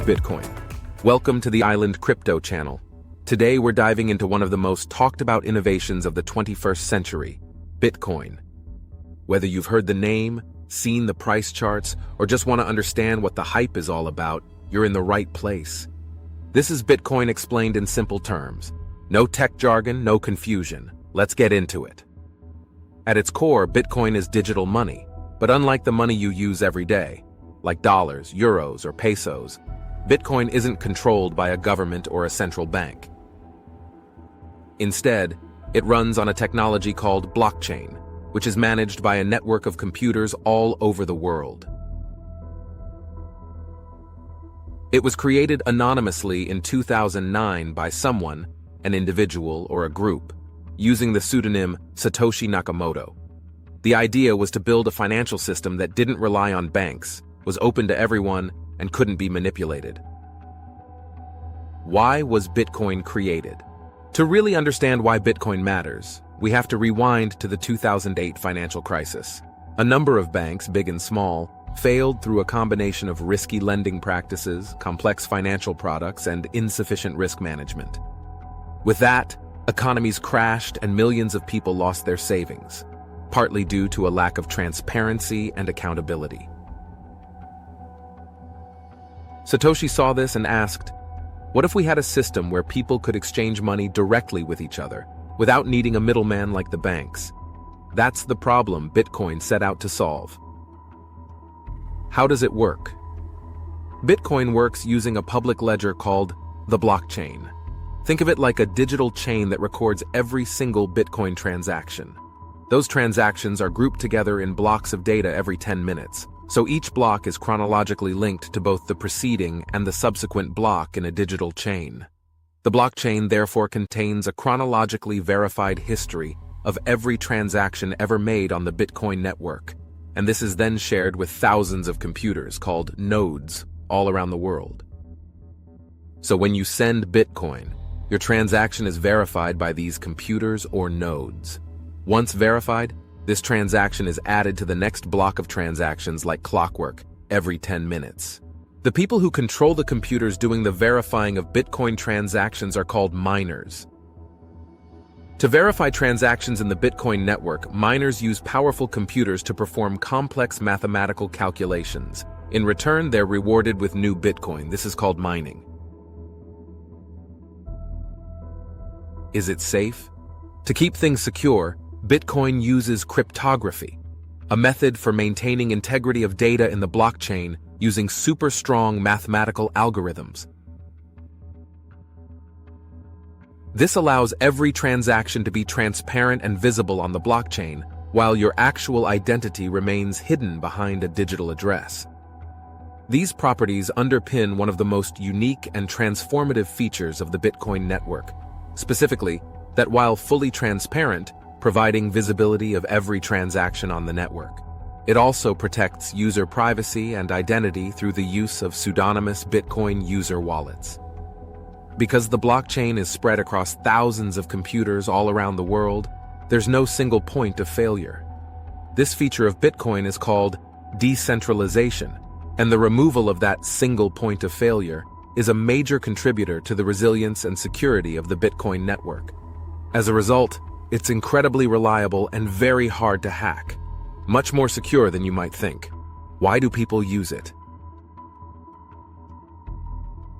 Bitcoin. Welcome to the Island Crypto channel. Today we're diving into one of the most talked about innovations of the 21st century, Bitcoin. Whether you've heard the name, seen the price charts, or just want to understand what the hype is all about, you're in the right place. This is Bitcoin explained in simple terms. No tech jargon, no confusion. Let's get into it. At its core, Bitcoin is digital money, but unlike the money you use every day, like dollars, euros, or pesos, Bitcoin isn't controlled by a government or a central bank. Instead, it runs on a technology called blockchain, which is managed by a network of computers all over the world. It was created anonymously in 2009 by someone, an individual or a group, using the pseudonym Satoshi Nakamoto. The idea was to build a financial system that didn't rely on banks, was open to everyone, and couldn't be manipulated. Why was Bitcoin created? To really understand why Bitcoin matters, we have to rewind to the 2008 financial crisis. A number of banks, big and small, failed through a combination of risky lending practices, complex financial products, and insufficient risk management. With that, economies crashed and millions of people lost their savings, partly due to a lack of transparency and accountability. Satoshi saw this and asked, what if we had a system where people could exchange money directly with each other, without needing a middleman like the banks? That's the problem Bitcoin set out to solve. How does it work? Bitcoin works using a public ledger called the blockchain. Think of it like a digital chain that records every single Bitcoin transaction. Those transactions are grouped together in blocks of data every 10 minutes. So each block is chronologically linked to both the preceding and the subsequent block in a digital chain. The blockchain therefore contains a chronologically verified history of every transaction ever made on the Bitcoin network, and this is then shared with thousands of computers called nodes all around the world. So when you send Bitcoin, your transaction is verified by these computers or nodes. Once verified, this transaction is added to the next block of transactions like clockwork every 10 minutes. The people who control the computers doing the verifying of Bitcoin transactions are called miners. To verify transactions in the Bitcoin network, miners use powerful computers to perform complex mathematical calculations. In return, they're rewarded with new Bitcoin. This is called mining. Is it safe? To keep things secure, Bitcoin uses cryptography, a method for maintaining integrity of data in the blockchain using super strong mathematical algorithms. This allows every transaction to be transparent and visible on the blockchain, while your actual identity remains hidden behind a digital address. These properties underpin one of the most unique and transformative features of the Bitcoin network, specifically that while fully transparent, providing visibility of every transaction on the network. It also protects user privacy and identity through the use of pseudonymous Bitcoin user wallets. Because the blockchain is spread across thousands of computers all around the world, there's no single point of failure. This feature of Bitcoin is called decentralization, and the removal of that single point of failure is a major contributor to the resilience and security of the Bitcoin network. As a result, it's incredibly reliable and very hard to hack, much more secure than you might think. Why do people use it?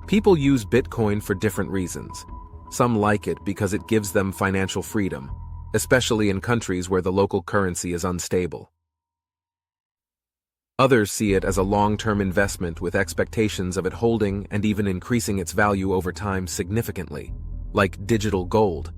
People use Bitcoin for different reasons. Some like it because it gives them financial freedom, especially in countries where the local currency is unstable. Others see it as a long-term investment with expectations of it holding and even increasing its value over time significantly, like digital gold.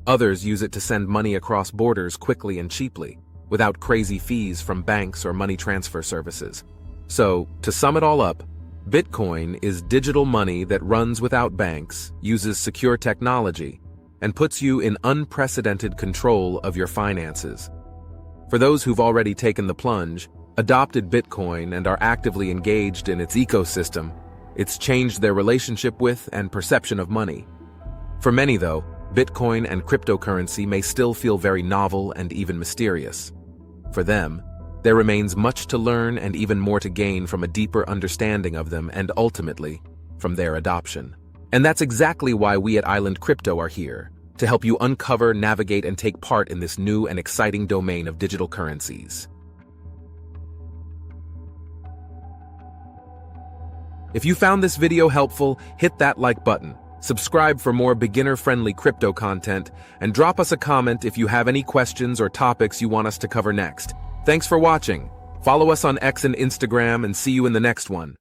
Others use it to send money across borders quickly and cheaply, without crazy fees from banks or money transfer services. So, to sum it all up, Bitcoin is digital money that runs without banks, uses secure technology, and puts you in unprecedented control of your finances. For those who've already taken the plunge, adopted Bitcoin, and are actively engaged in its ecosystem, it's changed their relationship with and perception of money. For many, though, Bitcoin and cryptocurrency may still feel very novel and even mysterious. For them, there remains much to learn and even more to gain from a deeper understanding of them and ultimately, from their adoption. And that's exactly why we at Island Crypto are here, to help you uncover, navigate, and take part in this new and exciting domain of digital currencies. If you found this video helpful, hit that like button, subscribe for more beginner-friendly crypto content, and drop us a comment if you have any questions or topics you want us to cover next. Thanks for watching. Follow us on X and Instagram and see you in the next one.